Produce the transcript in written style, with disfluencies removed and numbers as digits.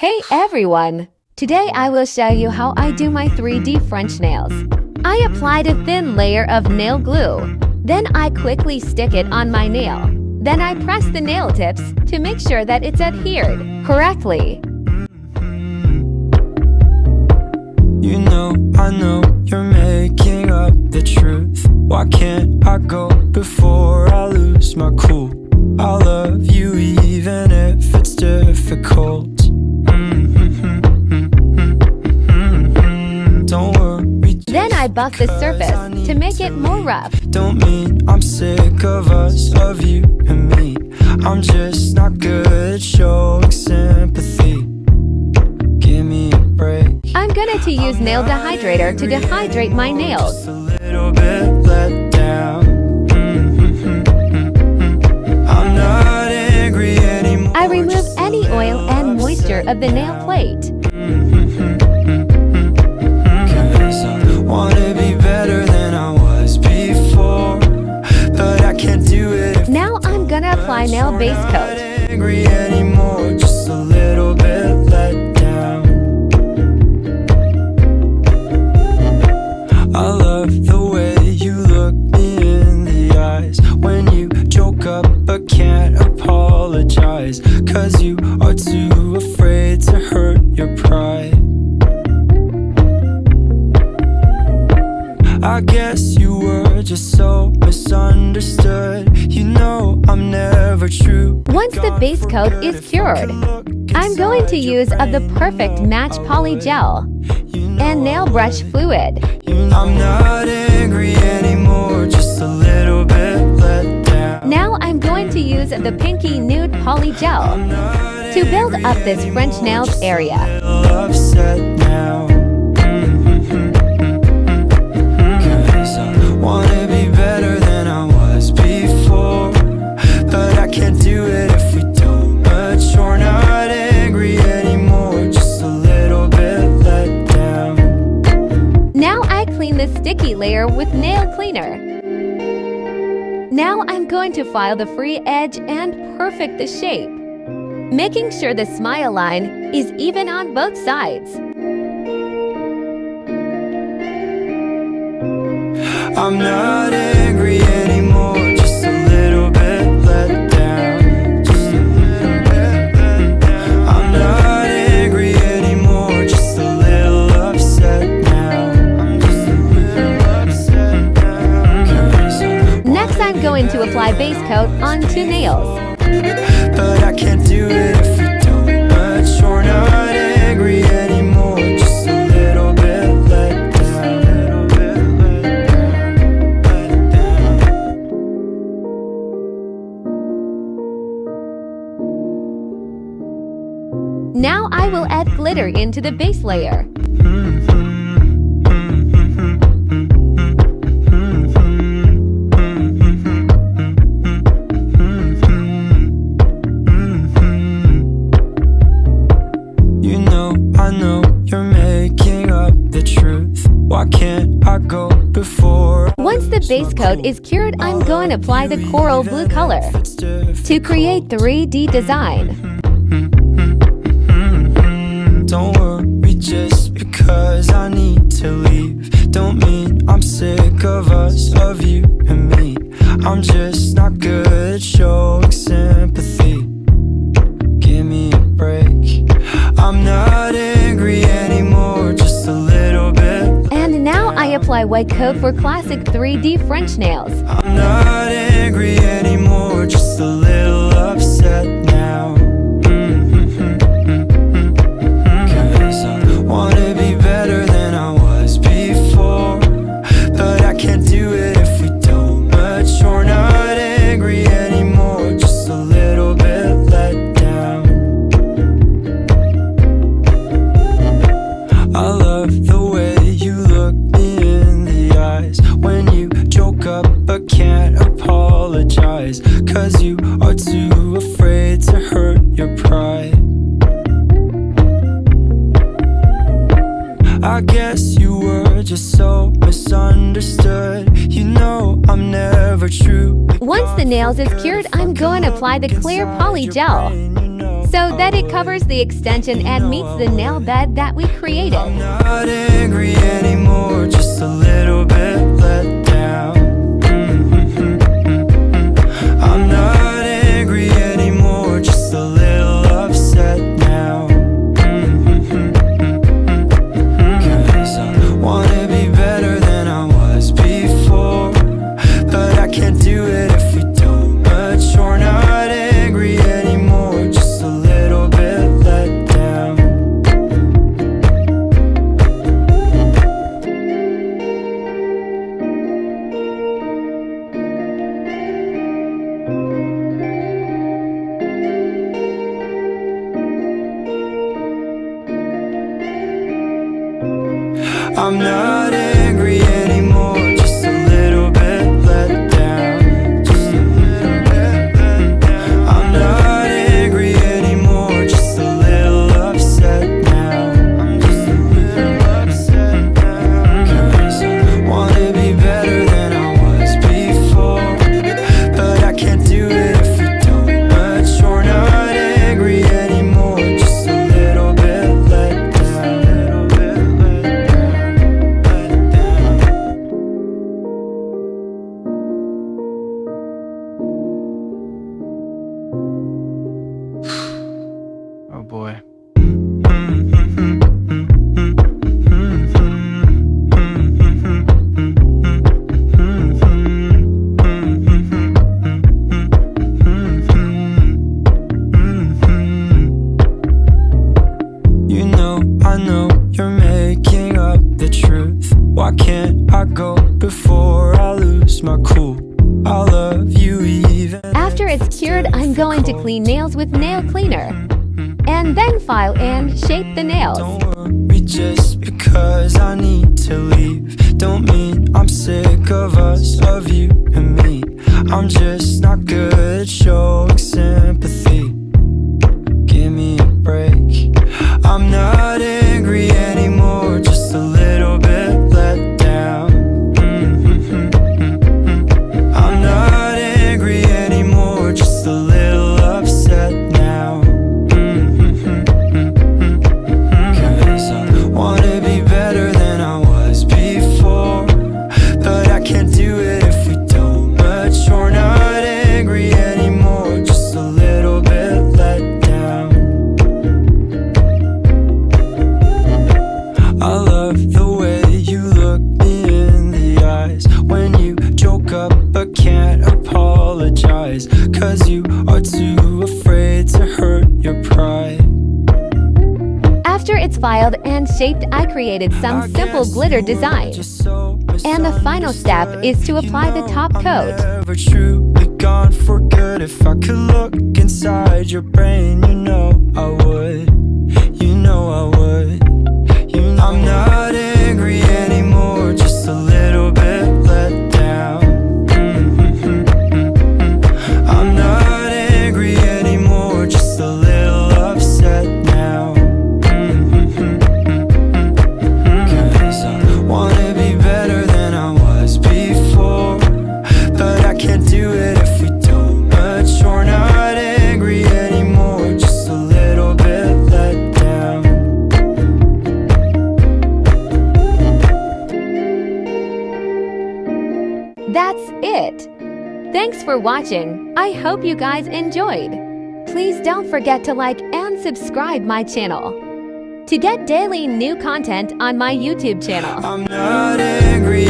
Hey everyone! Today I will show you how I do my 3D French nails. I applied a thin layer of nail glue. Then I quickly stick it on my nail. Then I press the nail tips to make sure that it's adhered correctly. You know, I know you're making up the truth. Why can't I go before I lose my cool? I love you even if it's difficult. Don't worry. Then I buff the surface to make it more rough. Don't mean I'm sick of us, of you and me. I'm just not good at showing sympathy. Give me a break. I'm gonna to use nail dehydrator to dehydrate my nails. Just a little bit let down. I'm not angry anymore. I remove any oil and moisture of the nail plate. Cause I wanna be better than I was before, but I can't do it if Now I'm gonna apply nail base I'm not coat. angry anymore, just a little bit let down. I love the way you look me in the eyes when you joke up but can't apologize, cause you are too afraid to hurt your pride. I guess you were just so misunderstood. You know I'm never true. Once the base coat is cured, I'm going to use of the perfect match PolyGel and nail brush fluid. I'm not angry anymore, just a little bit let down. Now I'm going to use the pinky nude PolyGel to build up this French nails area. Upset now. Cause I wanna be better than I was before, but I can't do it if we don't mature. Not angry anymore, just a little bit let down. Now I clean the sticky layer with nail cleaner. Now I'm going to file the free edge and perfect the shape, making sure the smile line is even on both sides. I'm not angry anymore, just a little bit let down. Just a little bit let down. I'm not angry anymore, just a little upset now. I'm just a little upset now. Next I'm going to apply base coat onto nails. But I can't do it if we don't mature. Not angry anymore, just a little bit let down. Let down. Now I will add glitter into the base layer. You know, I know you're making up the truth. Why can't I go before? Once the base coat is cured, I'm going to apply the coral blue color to create 3D design. Don't worry, just because I need to leave don't mean I'm sick of us, of you and me. I'm just not good at showing sympathy. Give me a break. I'm not angry anymore, just a little bit. And now I apply white coat for classic 3D French nails. I'm not angry anymore, just a little upset now. Cause I wanna be better than I was before, but I can't do it if we don't mature. Not angry anymore, just a little bit let down. I love the way you look me in the eyes when you joke up but can't apologize, cause you are too afraid to hurt your pride. I guess you were just so misunderstood. You know I'm never true. Once the nails is cured, I'm going to apply the clear PolyGel so that it covers the extension and meets the nail bed that we created. I'm not angry anymore, just a little bit let down. I'm not angry anymore, just a little upset now. 'Cause I wanna be better than I was before, but I can't do it if we don't mature. Not angry anymore, just a little bit let down. I'm not angry anymore, just a little bit let down. Just a little bit let down. I'm not angry anymore, just a little upset now. I'm just a little upset now. 'Cause I wanna be better than I was before, but I can't do it if we don't mature. Not angry anymore, just a little bit let down. Little bit let down. Oh boy. You know, I know you're making up the truth. Why can't I go before I lose my cool? I love you even After it's cured, I'm going to clean nails with nail cleaner, and then file and shape the nails. Don't worry, just because I need to leave don't mean I'm sick of us, of you and me. I'm just not good at showing sympathy. Give me a break. I'm not angry anymore, just a little bit let down. I'm not angry anymore, just a little upset now. 'Cause I wanna be better than I was before, but I can't do it if we don't mature. Not angry anymore, just a little bit let down. I love the way you look me in the eyes when you joke up but can't apologize, 'cause you are too afraid to hurt your pride. After it's filed and shaped, I created some simple glitter design. And the final step is to apply the top coat. I'm never truly gone for good. If I could look inside your brain, you know I would. You know I would. I'm not angry anymore, just a little bit let down. I'm not angry anymore, just a little upset now. 'Cause I wanna be better than I was before, but I can't do it if we don't mature. Not angry anymore, just a little bit let down. That's it. Thanks for watching. I hope you guys enjoyed. Please don't forget to like and subscribe my channel to get daily new content on my YouTube channel. I'm not angry